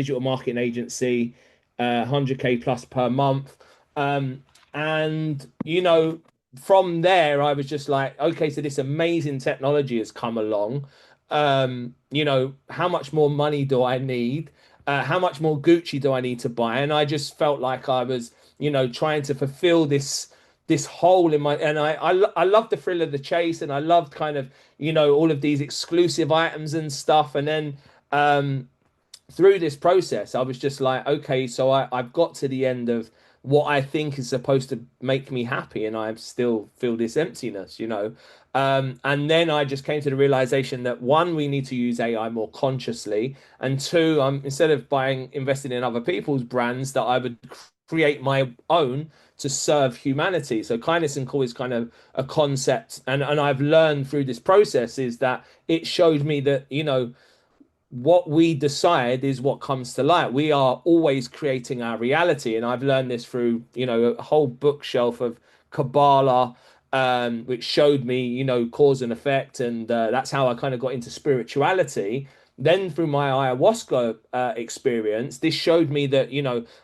digital marketing agency, 100K plus per month. And, from there, I was just like, okay, so this amazing technology has come along. How much more money do I need? How much more Gucci do I need to buy? And I just felt like I was, trying to fulfill this hole in my, and I love the thrill of the chase, and I loved kind of, all of these exclusive items and stuff. And then through this process, I was just like, okay, so I've got to the end of what I think is supposed to make me happy, and I still feel this emptiness. And then I just came to the realization that one, we need to use AI more consciously, and two, instead of investing in other people's brands, that I would create my own to serve humanity. So kindness and call is kind of a concept, and I've learned through this process is that it showed me that what we decide is what comes to light. We are always creating our reality. And I've learned this through, a whole bookshelf of Kabbalah, which showed me, cause and effect. And that's how I kind of got into spirituality. Then through my ayahuasca experience, this showed me that,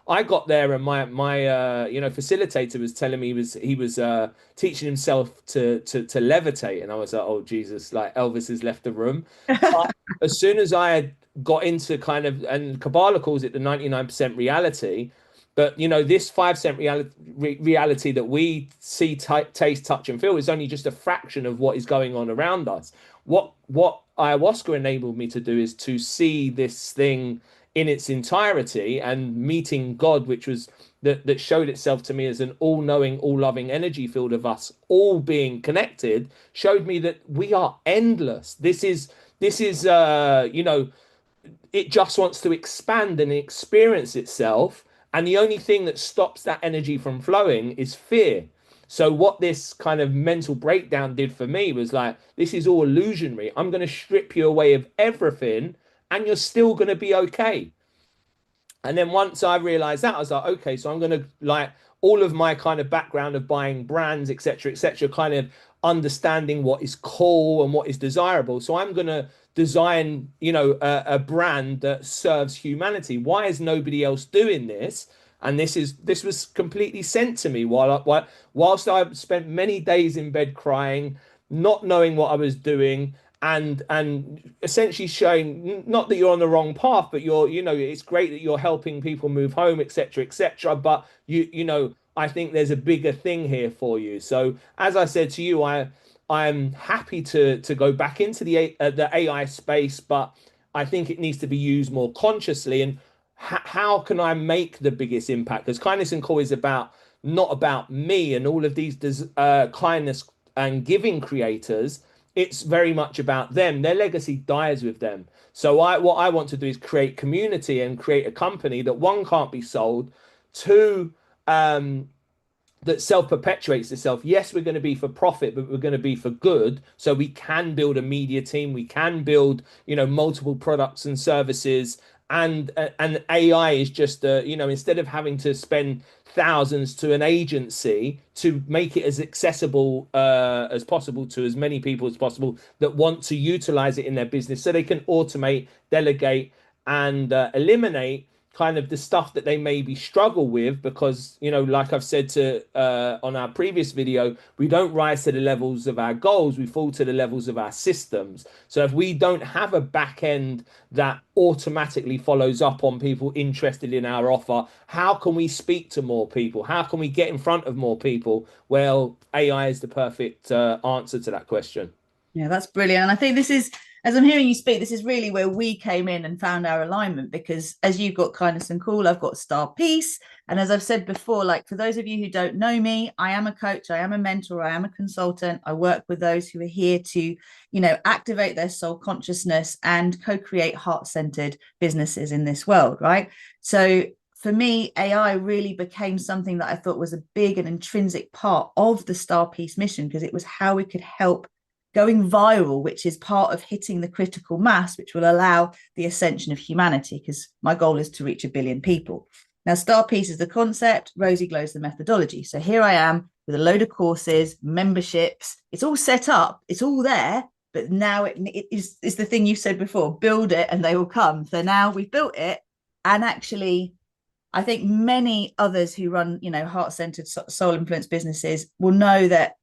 I got there and my facilitator was telling me he was teaching himself to levitate. And I was like, oh, Jesus, like Elvis has left the room. As soon as I had got into kind of, and Kabbalah calls it the 99% reality, but this 5% reality that we see, taste, touch, and feel is only just a fraction of what is going on around us. What ayahuasca enabled me to do is to see this thing in its entirety, and meeting God, which was that showed itself to me as an all-knowing, all-loving energy field of us all being connected, showed me that we are endless. This is it just wants to expand and experience itself. And the only thing that stops that energy from flowing is fear. So what this kind of mental breakdown did for me was like, this is all illusionary. I'm going to strip you away of everything and you're still going to be okay. And then once I realized that, I was like, okay, so I'm going to, like, all of my kind of background of buying brands, etc., kind of understanding what is cool and what is desirable. So I'm going to design, a brand that serves humanity. Why is nobody else doing this? And this was completely sent to me whilst I spent many days in bed crying, not knowing what I was doing, and essentially showing not that you're on the wrong path, but it's great that you're helping people move home, etc., but I think there's a bigger thing here for you. So as I said to you, I'm happy to go back into the AI space, but I think it needs to be used more consciously. And how can I make the biggest impact? Because kindness and call is not about me and all of these kindness and giving creators. It's very much about them. Their legacy dies with them. So what I want to do is create community and create a company that, one, can't be sold, two, that self-perpetuates itself. Yes, we're going to be for profit, but we're going to be for good. So we can build a media team. We can build, multiple products and services. And AI is just, instead of having to spend thousands to an agency to make it as accessible as possible to as many people as possible that want to utilize it in their business, so they can automate, delegate, and eliminate kind of the stuff that they maybe struggle with, because like I've said to on our previous video, we don't rise to the levels of our goals, we fall to the levels of our systems. So if we don't have a back end that automatically follows up on people interested in our offer, how can we speak to more people? How can we get in front of more people? Well, AI is the perfect answer to that question. Yeah, that's brilliant. And I think this is, as I'm hearing you speak, this is really where we came in and found our alignment, because as you've got kindness and call, I've got star peace. And as I've said before, like, for those of you who don't know me, I am a coach, I am a mentor, I am a consultant. I work with those who are here to, activate their soul consciousness and co-create heart-centered businesses in this world, right? So for me, AI really became something that I thought was a big and intrinsic part of the Star Peace mission, because it was how we could help going viral, which is part of hitting the critical mass, which will allow the ascension of humanity, because my goal is to reach 1 billion people. Now, Star Peace is the concept, Rosie Glow is the methodology. So here I am with a load of courses, memberships. It's all set up, it's all there, but now it is the thing you said before, build it and they will come. So now we've built it. And actually, I think many others who run, heart-centered, soul-influenced businesses will know that,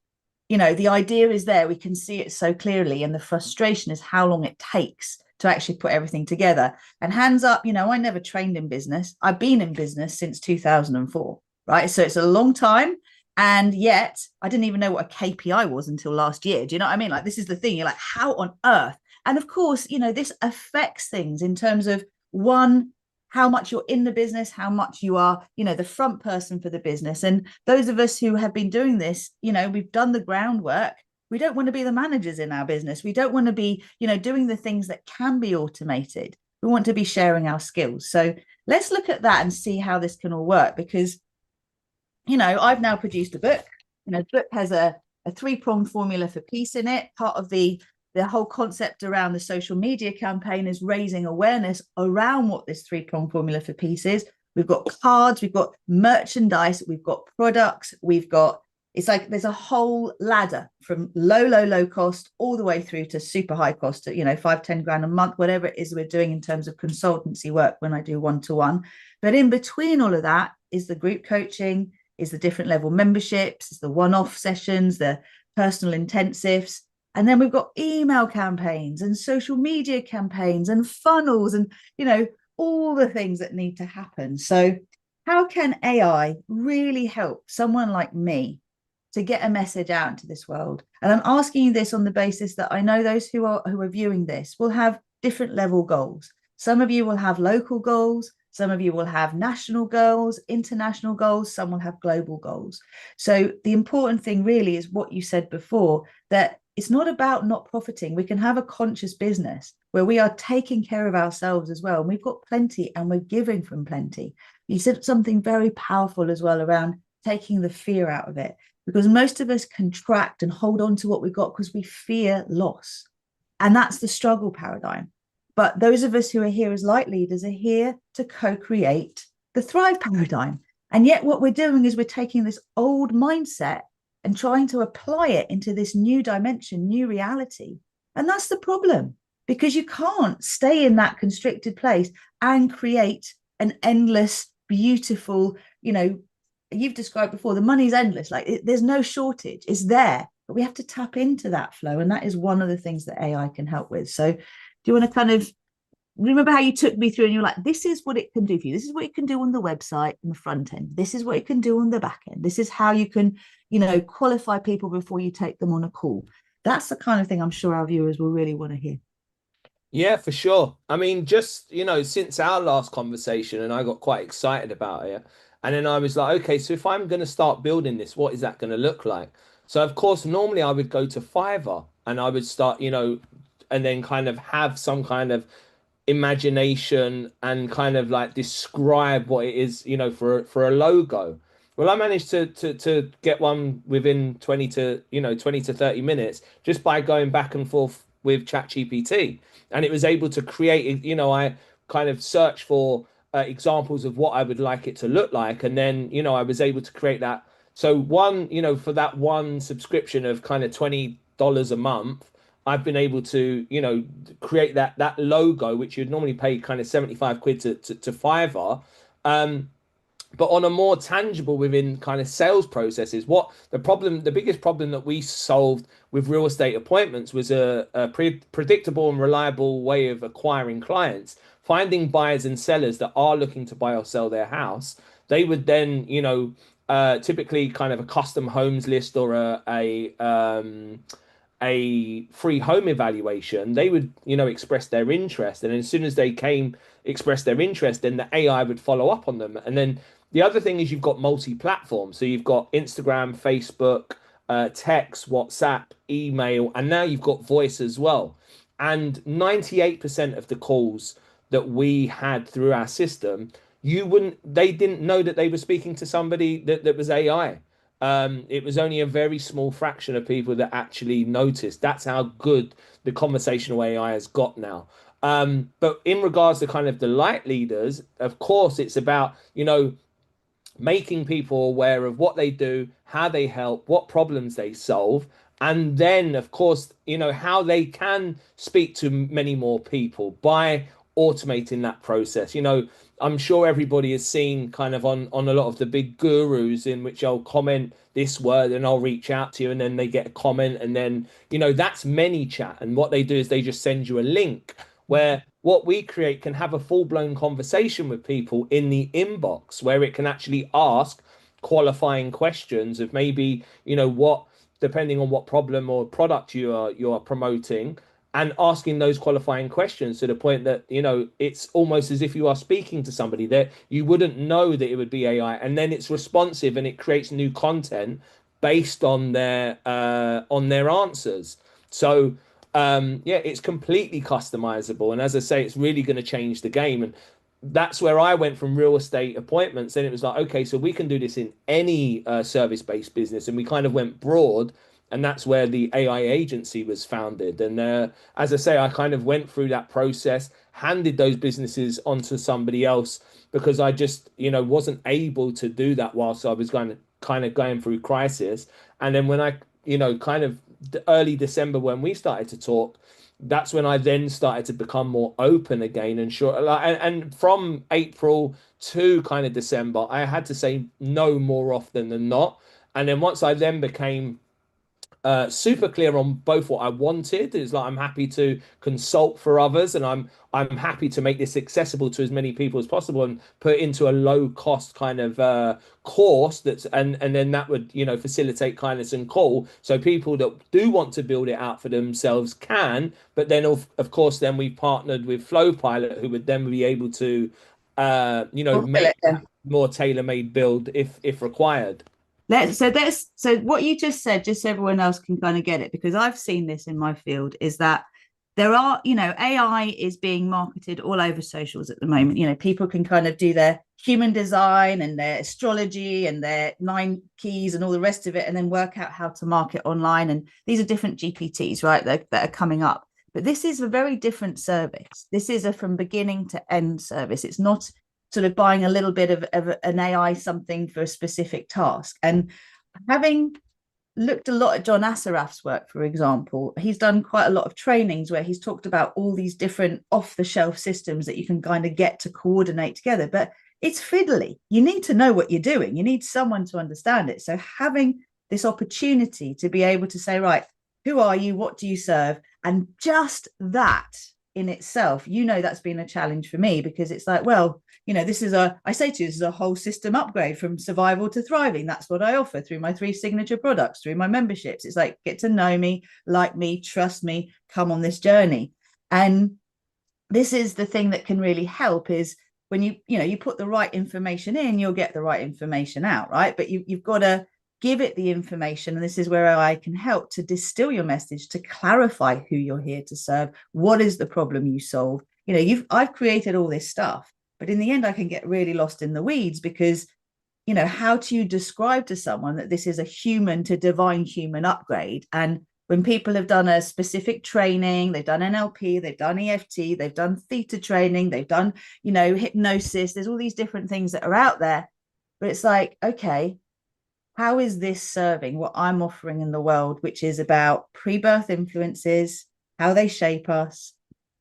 the idea is there. We can see it so clearly. And the frustration is how long it takes to actually put everything together. And hands up, I never trained in business. I've been in business since 2004, right? So it's a long time. And yet I didn't even know what a KPI was until last year. Do you know what I mean? Like, this is the thing. You're like, how on earth? And of course, this affects things in terms of, one, how much you're in the business, how much you are, the front person for the business. And those of us who have been doing this, we've done the groundwork. We don't want to be the managers in our business. We don't want to be, doing the things that can be automated. We want to be sharing our skills. So let's look at that and see how this can all work, because, I've now produced a book. The book has a three-pronged formula for peace in it. Part of the whole concept around the social media campaign is raising awareness around what this three-pronged formula for peace is. We've got cards, we've got merchandise, we've got products, it's like there's a whole ladder from low cost all the way through to super high cost at, 5-10 grand a month, whatever it is we're doing in terms of consultancy work when I do one-to-one. But in between all of that is the group coaching, is the different level memberships, is the one-off sessions, the personal intensives. And then we've got email campaigns and social media campaigns and funnels and, all the things that need to happen. So how can AI really help someone like me to get a message out into this world? And I'm asking you this on the basis that I know those who are viewing this will have different level goals. Some of you will have local goals. Some of you will have national goals, international goals. Some will have global goals. So the important thing really is what you said before, that it's not about not profiting. We can have a conscious business where we are taking care of ourselves as well. And we've got plenty and we're giving from plenty. You said something very powerful as well around taking the fear out of it, because most of us contract and hold on to what we've got because we fear loss. And that's the struggle paradigm. But those of us who are here as light leaders are here to co-create the thrive paradigm. And yet what we're doing is we're taking this old mindset and trying to apply it into this new dimension, new reality. And that's the problem, because you can't stay in that constricted place and create an endless, beautiful, you've described before, the money's endless. Like, there's no shortage, it's there, but we have to tap into that flow. And that is one of the things that AI can help with. So do you want to kind of remember how you took me through and you're like, this is what it can do for you. This is what it can do on the website in the front end. This is what it can do on the back end. This is how you can, qualify people before you take them on a call. That's the kind of thing I'm sure our viewers will really want to hear. Yeah, for sure. I mean, just, since our last conversation, and I got quite excited about it. And then I was like, okay, so if I'm going to start building this, what is that going to look like? So, of course, normally I would go to Fiverr and I would start, and then kind of have some kind of imagination and kind of like describe what it is, for a logo. Well, I managed to get one within 20 to 30 minutes just by going back and forth with ChatGPT. And it was able to create, I kind of search for examples of what I would like it to look like. And then, I was able to create that. So one, for that one subscription of kind of $20 a month, I've been able to, create that logo, which you'd normally pay kind of 75 quid to Fiverr. But on a more tangible within kind of sales processes, the biggest problem that we solved with real estate appointments was a predictable and reliable way of acquiring clients, finding buyers and sellers that are looking to buy or sell their house. They would then, typically kind of a custom homes list or a free home evaluation, they would, express their interest. And as soon as they express their interest, then the AI would follow up on them. And then the other thing is you've got multi-platform. So you've got Instagram, Facebook, text, WhatsApp, email, and now you've got voice as well. And 98% of the calls that we had through our system, they didn't know that they were speaking to somebody that was AI. It was only a very small fraction of people that actually noticed. That's how good the conversational AI has got now. But in regards to kind of the light leaders, of course, it's about, making people aware of what they do, how they help, what problems they solve. And then, of course, how they can speak to many more people by automating that process. I'm sure everybody has seen kind of on a lot of the big gurus in which I'll comment this word and I'll reach out to you and then they get a comment and then that's ManyChat, and what they do is they just send you a link where what we create can have a full-blown conversation with people in the inbox where it can actually ask qualifying questions of maybe what, depending on what problem or product you are promoting, and asking those qualifying questions to the point that it's almost as if you are speaking to somebody that you wouldn't know that it would be AI, and then it's responsive and it creates new content based on their answers. So yeah, it's completely customizable, and as I say, it's really going to change the game. And that's where I went from real estate appointments. Then it was like, okay, so we can do this in any service-based business, and we kind of went broad, and that's where the AI agency was founded. And as I say, I kind of went through that process, handed those businesses onto somebody else because I just, wasn't able to do that whilst I was going through crisis. And then when I, kind of early December when we started to talk, that's when I then started to become more open again and sure. And from April to kind of December, I had to say no more often than not. And then once I then became super clear on both what I wanted. Is like I'm happy to consult for others, and I'm happy to make this accessible to as many people as possible, and put into a low cost kind of course that's and then that would facilitate kindness and call, so people that do want to build it out for themselves can. But then of course then we've partnered with Flow Pilot, who would then be able to make Yeah. that more tailor-made build if required. So what you just said, just so everyone else can kind of get it, because I've seen this in my field, is that there are, AI is being marketed all over socials at the moment. People can kind of do their human design and their astrology and their 9 keys and all the rest of it, and then work out how to market online. And these are different GPTs, right, that are coming up. But this is a very different service. This is a from beginning to end service. It's not sort of buying a little bit of an AI something for a specific task. And having looked a lot at John Assaraf's work, for example, he's done quite a lot of trainings where he's talked about all these different off-the-shelf systems that you can kind of get to coordinate together. But it's fiddly. You need to know what you're doing. You need someone to understand it. So having this opportunity to be able to say, right, who are you? What do you serve? And just that in itself, that's been a challenge for me, because it's like, well, I say to you, this is a whole system upgrade from survival to thriving. That's what I offer through my 3 signature products, through my memberships. It's like, get to know me, like me, trust me, come on this journey. And this is the thing that can really help, is when you put the right information in, you'll get the right information out, right? But you've got to give it the information. And this is where I can help to distill your message, to clarify who you're here to serve. What is the problem you solve? I've created all this stuff, but in the end, I can get really lost in the weeds, because, how do you describe to someone that this is a human to divine human upgrade? And when people have done a specific training, they've done NLP, they've done EFT, they've done theta training, they've done, hypnosis, there's all these different things that are out there. But it's like, okay, how is this serving what I'm offering in the world, which is about pre-birth influences, how they shape us,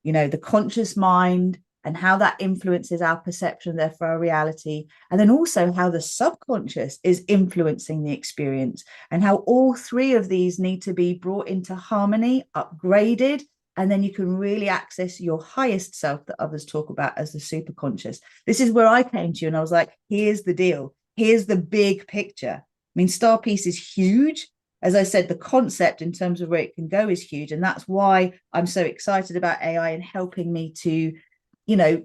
the conscious mind, and how that influences our perception, therefore our reality, and then also how the subconscious is influencing the experience, and how all 3 of these need to be brought into harmony, upgraded, and then you can really access your highest self that others talk about as the superconscious. This is where I came to you and I was like, here's the deal. Here's the big picture. I mean, Star Piece is huge. As I said, the concept in terms of where it can go is huge. And that's why I'm so excited about AI and helping me to,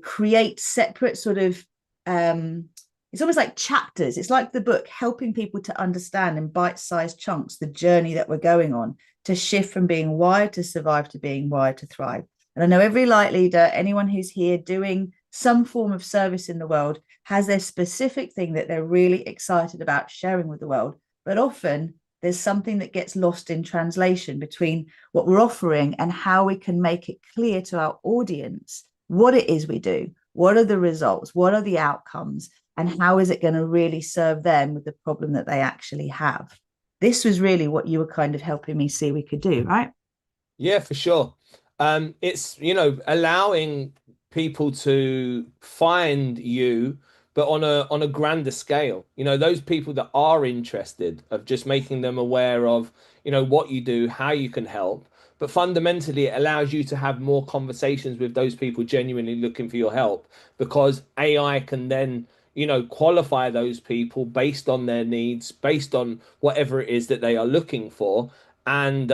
create separate sort of, it's almost like chapters. It's like the book, helping people to understand in bite-sized chunks the journey that we're going on, to shift from being wired to survive to being wired to thrive. And I know every light leader, anyone who's here doing some form of service in the world, has their specific thing that they're really excited about sharing with the world. But often there's something that gets lost in translation between what we're offering and how we can make it clear to our audience what it is we do, what are the results, what are the outcomes, and how is it going to really serve them with the problem that they actually have. This was really what you were kind of helping me see we could do, right? Yeah, for sure. It's allowing people to find you, but on a grander scale. You know, those people that are interested, of just making them aware of, you know, what you do, how you can help. But fundamentally, it allows you to have more conversations with those people genuinely looking for your help, because AI can then, you know, qualify those people based on their needs, based on whatever it is that they are looking for, and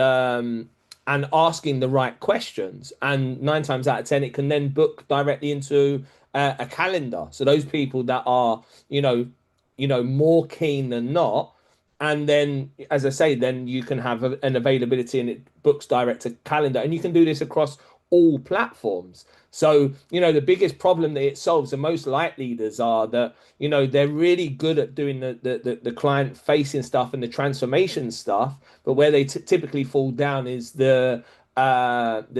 asking the right questions. And nine times out of ten, it can then book directly into a calendar. So those people that are, you know, more keen than not. And then, as I say, then you can have an availability, and it books direct to calendar, and you can do this across all platforms. So, you know, the biggest problem that it solves, and most light leaders are that, you know, they're really good at doing the client facing stuff and the transformation stuff, but where they typically fall down is the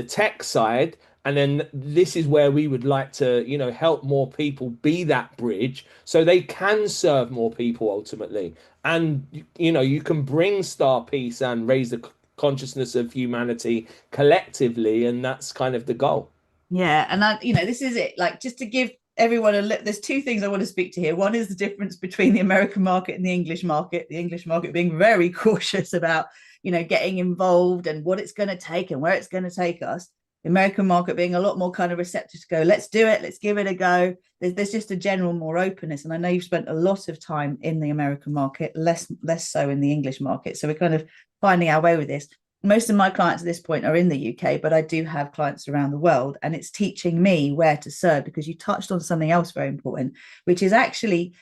tech side. And then this is where we would like to, you know, help more people be that bridge so they can serve more people ultimately. And, you know, you can bring star peace and raise the consciousness of humanity collectively. And that's kind of the goal. Yeah, and this is it. Like, just to give everyone a look, there's two things I want to speak to here. One is the difference between the American market and the English market. The English market being very cautious about, getting involved and what it's going to take and where it's going to take us. The American market being a lot more kind of receptive to go, let's do it, let's give it a go. There's just a general more openness, and I know you've spent a lot of time in the American market, less so in the English market. So we're kind of finding our way with this. Most of my clients at this point are in the UK, but I do have clients around the world, and it's teaching me where to serve, because you touched on something else very important, which is actually,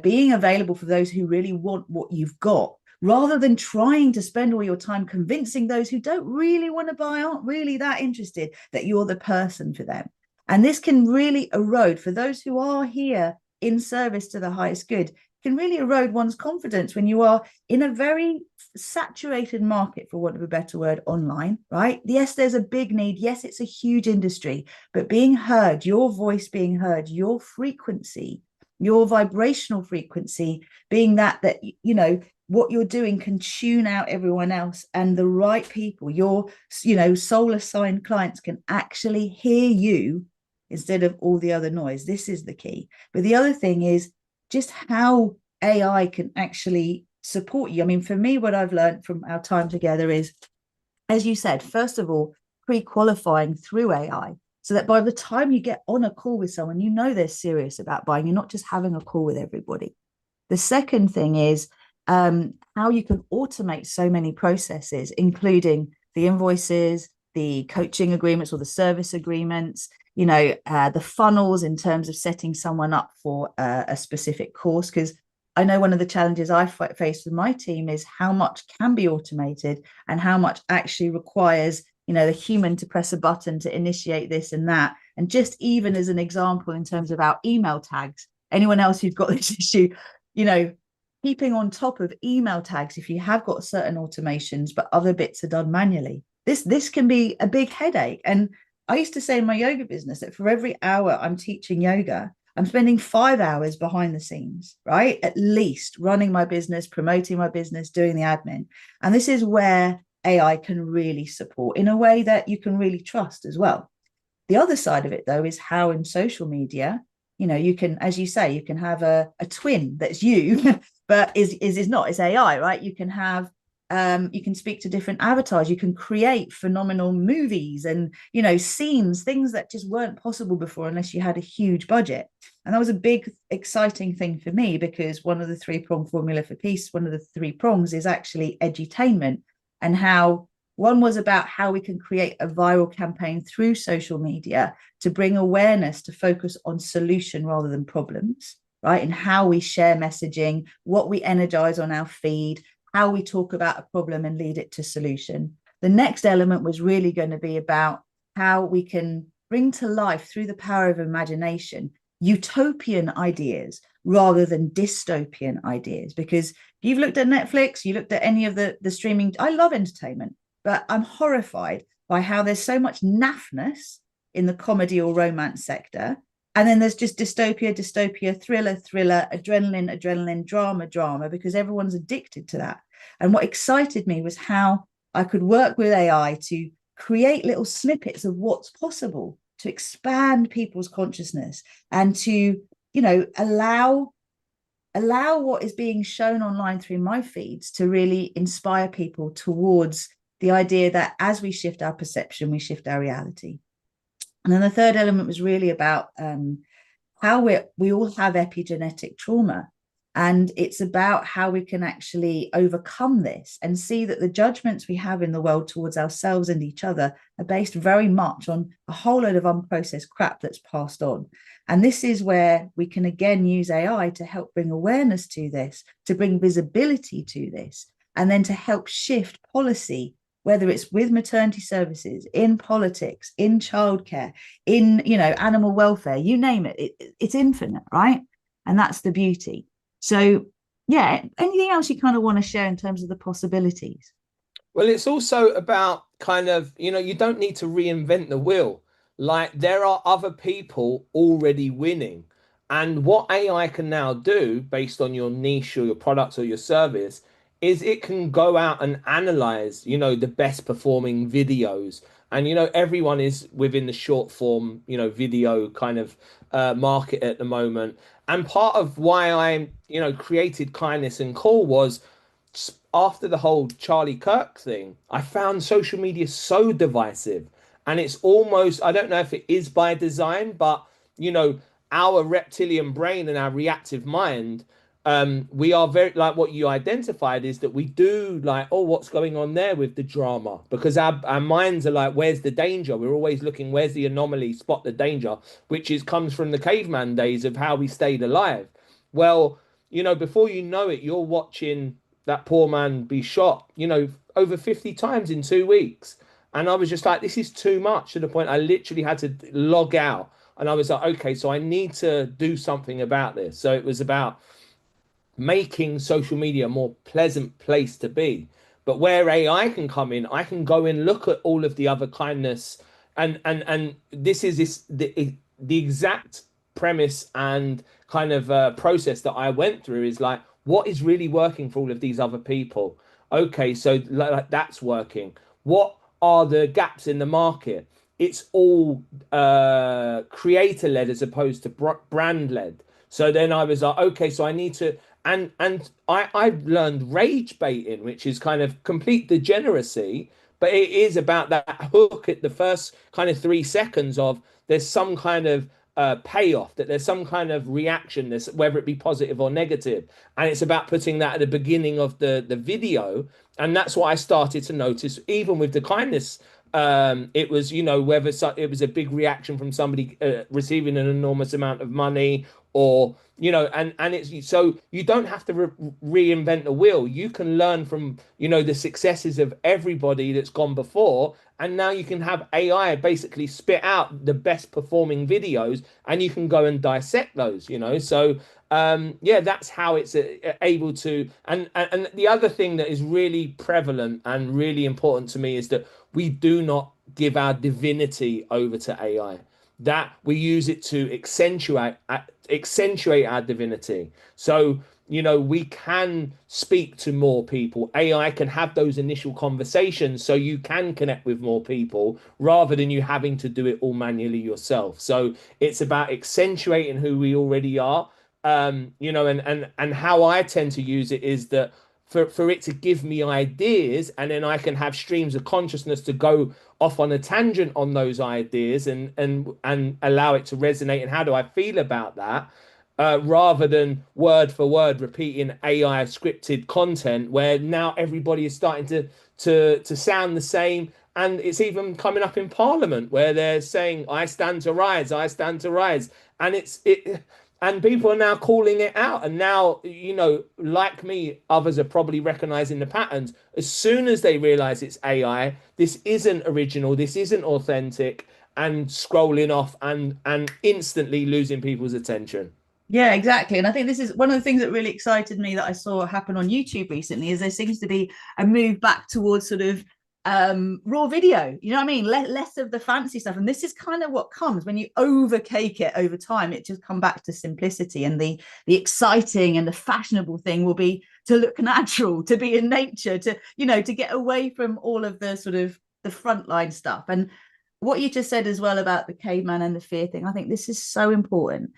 being available for those who really want what you've got, rather than trying to spend all your time convincing those who don't really want to buy, aren't really that interested, that you're the person for them. And this can really erode, for those who are here in service to the highest good, can really erode one's confidence when you are in a very saturated market, for want of a better word, online, right? Yes, there's a big need. Yes, it's a huge industry, but being heard, your voice being heard, your frequency, your vibrational frequency being that, what you're doing can tune out everyone else, and the right people, your, soul assigned clients, can actually hear you instead of all the other noise. This is the key. But the other thing is just how AI can actually support you. I mean, for me, what I've learned from our time together is, as you said, first of all, pre-qualifying through AI, so that by the time you get on a call with someone, they're serious about buying. You're not just having a call with everybody. The second thing is how you can automate so many processes, including the invoices, the coaching agreements or the service agreements, the funnels in terms of setting someone up for a specific course. Because I know one of the challenges I face with my team is how much can be automated and how much actually requires, the human to press a button to initiate this and that. And just even as an example, in terms of our email tags, anyone else who's got this issue, keeping on top of email tags, if you have got certain automations, but other bits are done manually, this can be a big headache. And I used to say in my yoga business that for every hour I'm teaching yoga, I'm spending 5 hours behind the scenes, right? At least running my business, promoting my business, doing the admin. And this is where AI can really support in a way that you can really trust as well. The other side of it, though, is how in social media, you can, as you say, you can have a twin that's you, but is not, it's AI, right? You can have you can speak to different avatars, you can create phenomenal movies and scenes, things that just weren't possible before unless you had a huge budget. And that was a big exciting thing for me, because one of the 3-prong formula for peace, one of the 3 prongs is actually edutainment, and how one was about how we can create a viral campaign through social media to bring awareness, to focus on solution rather than problems, right? And how we share messaging, what we energize on our feed, how we talk about a problem and lead it to solution. The next element was really going to be about how we can bring to life, through the power of imagination, utopian ideas rather than dystopian ideas. Because if you've looked at Netflix, you looked at any of the streaming, I love entertainment, but I'm horrified by how there's so much naffness in the comedy or romance sector. And then there's just dystopia, thriller, adrenaline, drama, because everyone's addicted to that. And what excited me was how I could work with AI to create little snippets of what's possible. to expand people's consciousness and to, allow what is being shown online through my feeds to really inspire people towards the idea that as we shift our perception, we shift our reality. And then the third element was really about how we all have epigenetic trauma. And it's about how we can actually overcome this and see that the judgments we have in the world towards ourselves and each other are based very much on a whole load of unprocessed crap that's passed on. And this is where we can again use AI to help bring awareness to this, to bring visibility to this, and then to help shift policy, whether it's with maternity services, in politics, in childcare, in, animal welfare, you name it, it's infinite, right? And that's the beauty. So, yeah, anything else you kind of want to share in terms of the possibilities? Well, it's also about kind of, you don't need to reinvent the wheel. Like there are other people already winning. And what AI can now do based on your niche or your product or your service is it can go out and analyze, the best performing videos. And, everyone is within the short form, video kind of market at the moment. And part of why I, created Kindness and Call was after the whole Charlie Kirk thing, I found social media so divisive. And it's almost, I don't know if it is by design, but, you know, our reptilian brain and our reactive mind, we are very, like what you identified is that we do like, oh, what's going on there with the drama? Because our minds are like, where's the danger? We're always looking, where's the anomaly, spot the danger, which is comes from the caveman days of how we stayed alive. Well, before you know it, you're watching that poor man be shot, over 50 times in 2 weeks. And I was just like, this is too much to the point I literally had to log out. And I was like, okay, so I need to do something about this. So it was about making social media a more pleasant place to be. But where AI can come in, I can go and look at all of the other kindness, and this is the exact premise and kind of process that I went through is like, what is really working for all of these other people? Okay, so like that's working. What are the gaps in the market? It's all creator led as opposed to brand led. So then I was like, okay, so I need to, and I've learned rage baiting, which is kind of complete degeneracy, but it is about that hook at the first kind of 3 seconds of there's some kind of payoff, that there's some kind of reaction, this whether it be positive or negative, and it's about putting that at the beginning of the video, and that's what I started to notice, even with the kindness. It was, whether it was a big reaction from somebody receiving an enormous amount of money, or and it's so you don't have to reinvent the wheel. You can learn from the successes of everybody that's gone before, and now you can have AI basically spit out the best performing videos, and you can go and dissect those. So yeah, that's how it's able to. And the other thing that is really prevalent and really important to me is that we do not give our divinity over to AI, that we use it to accentuate our divinity. So we can speak to more people. AI can have those initial conversations so you can connect with more people rather than you having to do it all manually yourself. So it's about accentuating who we already are. And how I tend to use it is that for it to give me ideas, and then I can have streams of consciousness to go off on a tangent on those ideas, and allow it to resonate, and how do I feel about that, rather than word for word repeating AI scripted content where now everybody is starting to sound the same. And it's even coming up in Parliament where they're saying, I stand to rise, I stand to rise. And and people are now calling it out. And now, like me, others are probably recognizing the patterns. As soon as they realize it's AI, this isn't original, this isn't authentic, and scrolling off and instantly losing people's attention. Yeah, exactly. And I think this is one of the things that really excited me that I saw happen on YouTube recently is there seems to be a move back towards sort of raw video, you know what I mean, less of the fancy stuff. And this is kind of what comes when you overcake it over time. It just come back to simplicity, and the exciting and the fashionable thing will be to look natural, to be in nature, to to get away from all of the sort of the frontline stuff. And what you just said as well about the caveman and the fear thing, I think this is so important.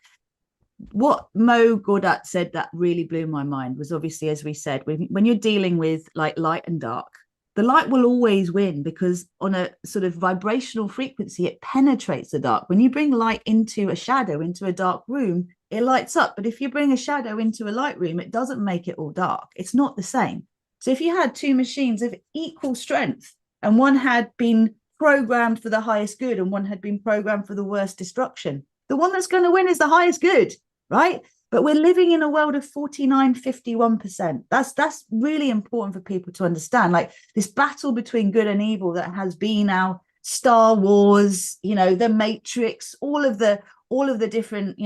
What Mo Gaudat said that really blew my mind was, obviously, as we said, when you're dealing with like light and dark, the light will always win because on a sort of vibrational frequency, it penetrates the dark. When you bring light into a shadow, into a dark room, it lights up. But if you bring a shadow into a light room, it doesn't make it all dark. It's not the same. So if you had two machines of equal strength and one had been programmed for the highest good and one had been programmed for the worst destruction, the one that's going to win is the highest good, right? But we're living in a world of 49-51%. That's really important for people to understand. Like this battle between good and evil that has been our Star Wars, the Matrix, all of the different,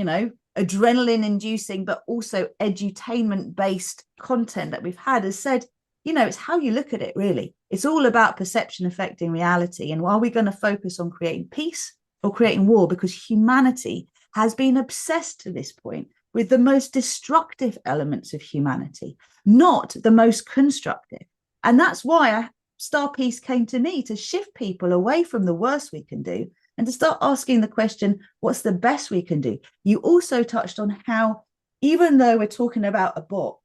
adrenaline inducing, but also edutainment based content that we've had has said, it's how you look at it, really. It's all about perception affecting reality. And are we going to focus on creating peace or creating war? Because humanity has been obsessed to this point with the most destructive elements of humanity, not the most constructive. And that's why Star Peace came to me, to shift people away from the worst we can do and to start asking the question, what's the best we can do? You also touched on how, even though we're talking about a bot,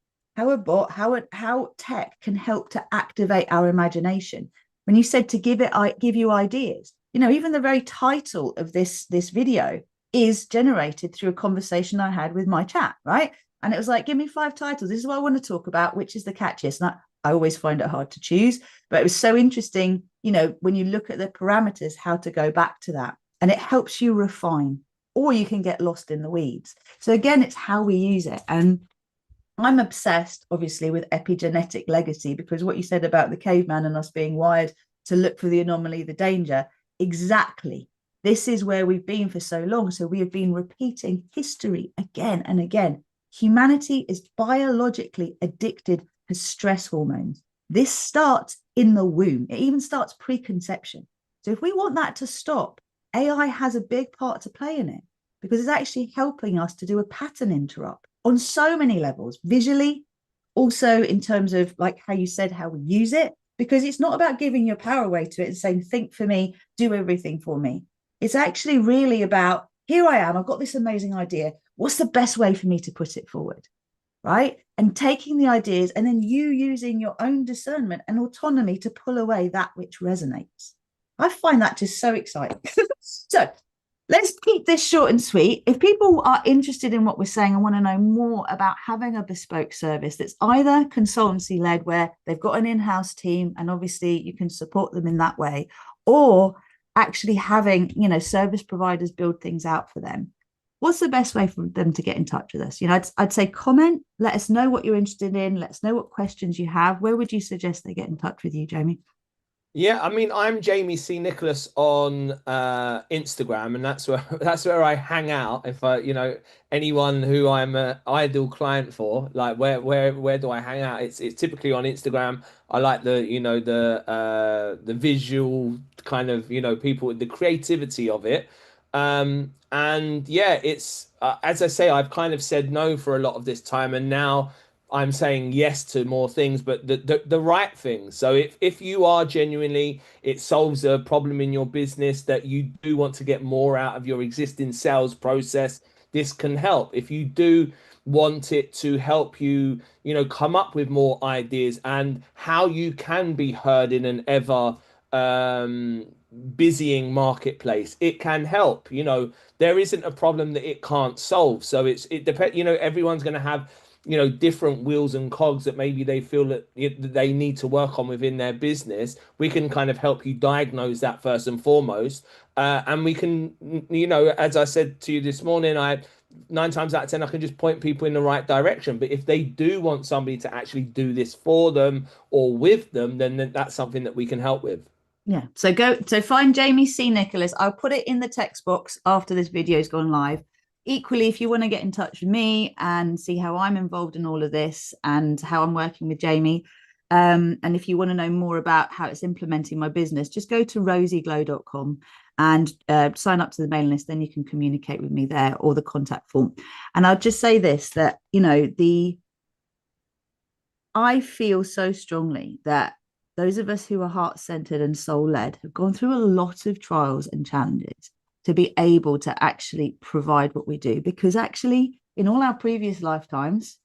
how tech can help to activate our imagination. When you said to give you ideas, even the very title of this video is generated through a conversation I had with my chat, right? And it was like, give me 5 titles. This is what I want to talk about. Which is the catchiest? And I always find it hard to choose, but it was so interesting, when you look at the parameters, how to go back to that. And it helps you refine, or you can get lost in the weeds. So again, it's how we use it. And I'm obsessed, obviously, with epigenetic legacy, because what you said about the caveman and us being wired to look for the anomaly, the danger, exactly. This is where we've been for so long. So we have been repeating history again and again. Humanity is biologically addicted to stress hormones. This starts in the womb. It even starts preconception. So if we want that to stop, AI has a big part to play in it, because it's actually helping us to do a pattern interrupt on so many levels, visually, also in terms of, like how you said, how we use it, because it's not about giving your power away to it and saying, think for me, do everything for me. It's actually really about, here I am, I've got this amazing idea. What's the best way for me to put it forward? Right? And taking the ideas and then you using your own discernment and autonomy to pull away that which resonates. I find that just so exciting. So let's keep this short and sweet. If people are interested in what we're saying and want to know more about having a bespoke service that's either consultancy led, where they've got an in-house team and obviously you can support them in that way, or actually having, service providers build things out for them, what's the best way for them to get in touch with us? I'd say comment, let us know what you're interested in, let us know what questions you have. Where would you suggest they get in touch with you, Jamie? Yeah, I mean, I'm Jamie C. Nicholas on Instagram, and that's where I hang out. If anyone who I'm an ideal client for, like where do I hang out? It's typically on Instagram. I like the visual kind of people with the creativity of it. And yeah, it's as I say, I've kind of said no for a lot of this time, and now I'm saying yes to more things, but the right things. So if you are genuinely, it solves a problem in your business that you do want to get more out of your existing sales process, this can help. If you do want it to help you, come up with more ideas and how you can be heard in an ever busying marketplace, it can help. There isn't a problem that it can't solve. So it depends, everyone's going to have different wheels and cogs that maybe they feel that they need to work on within their business. We can kind of help you diagnose that first and foremost, and we can, as I said to you this morning, I 9 times out of 10 I can just point people in the right direction. But if they do want somebody to actually do this for them or with them, then that's something that we can help with. Yeah. So find Jamie C. Nicholas. I'll put it in the text box after this video's gone live. Equally, if you want to get in touch with me and see how I'm involved in all of this and how I'm working with Jamie, and if you want to know more about how it's implementing my business, just go to rosieglow.com and sign up to the mailing list. Then you can communicate with me there, or the contact form. And I'll just say this, that I feel so strongly that those of us who are heart-centered and soul-led have gone through a lot of trials and challenges to be able to actually provide what we do. Because actually, in all our previous lifetimes,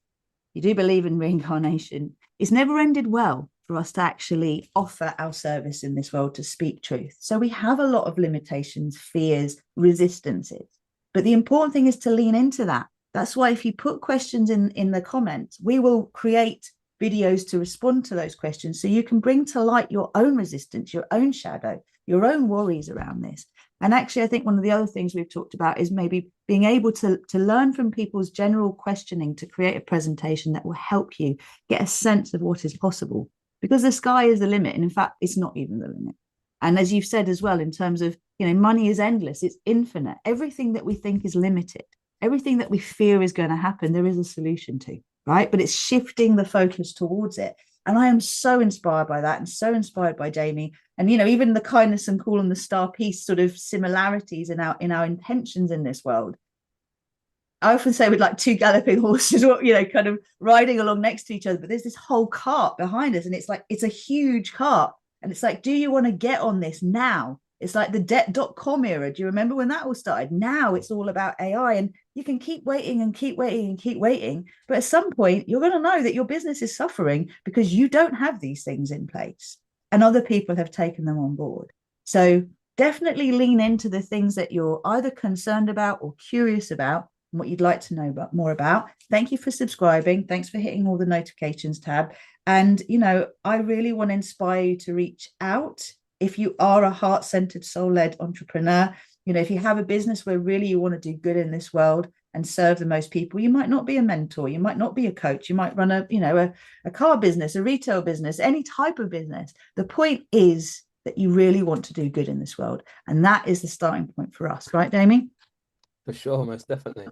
you do believe in reincarnation, it's never ended well for us to actually offer our service in this world to speak truth. So we have a lot of limitations, fears, resistances. But the important thing is to lean into that. That's why if you put questions in the comments, we will create videos to respond to those questions so you can bring to light your own resistance, your own shadow, your own worries around this. And actually, I think one of the other things we've talked about is maybe being able to learn from people's general questioning to create a presentation that will help you get a sense of what is possible, because the sky is the limit. And in fact, it's not even the limit. And as you've said as well, in terms of, money is endless, it's infinite. Everything that we think is limited, everything that we fear is going to happen, there is a solution to, right? But it's shifting the focus towards it. And I am so inspired by that and so inspired by Jamie. And, even the kindness and cool and the star piece sort of similarities in our intentions in this world. I often say we're like two galloping horses, kind of riding along next to each other. But there's this whole cart behind us. And it's like, it's a huge cart. And it's like, do you want to get on this now? It's like the debt.com era. Do you remember when that all started? Now it's all about AI, and you can keep waiting and keep waiting and keep waiting. But at some point, you're going to know that your business is suffering because you don't have these things in place and other people have taken them on board. So definitely lean into the things that you're either concerned about or curious about and what you'd like to know more about. Thank you for subscribing. Thanks for hitting all the notifications tab. And, I really want to inspire you to reach out. If you are a heart-centered, soul-led entrepreneur, if you have a business where really you want to do good in this world and serve the most people, you might not be a mentor, you might not be a coach, you might run a car business, a retail business, any type of business. The point is that you really want to do good in this world. And that is the starting point for us, right, Damien? For sure, most definitely.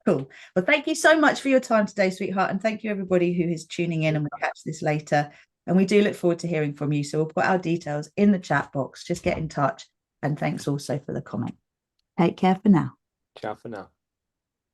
Cool. Well, thank you so much for your time today, sweetheart. And thank you, everybody who is tuning in and will catch this later. And we do look forward to hearing from you. So we'll put our details in the chat box. Just get in touch. And thanks also for the comment. Take care for now. Ciao for now.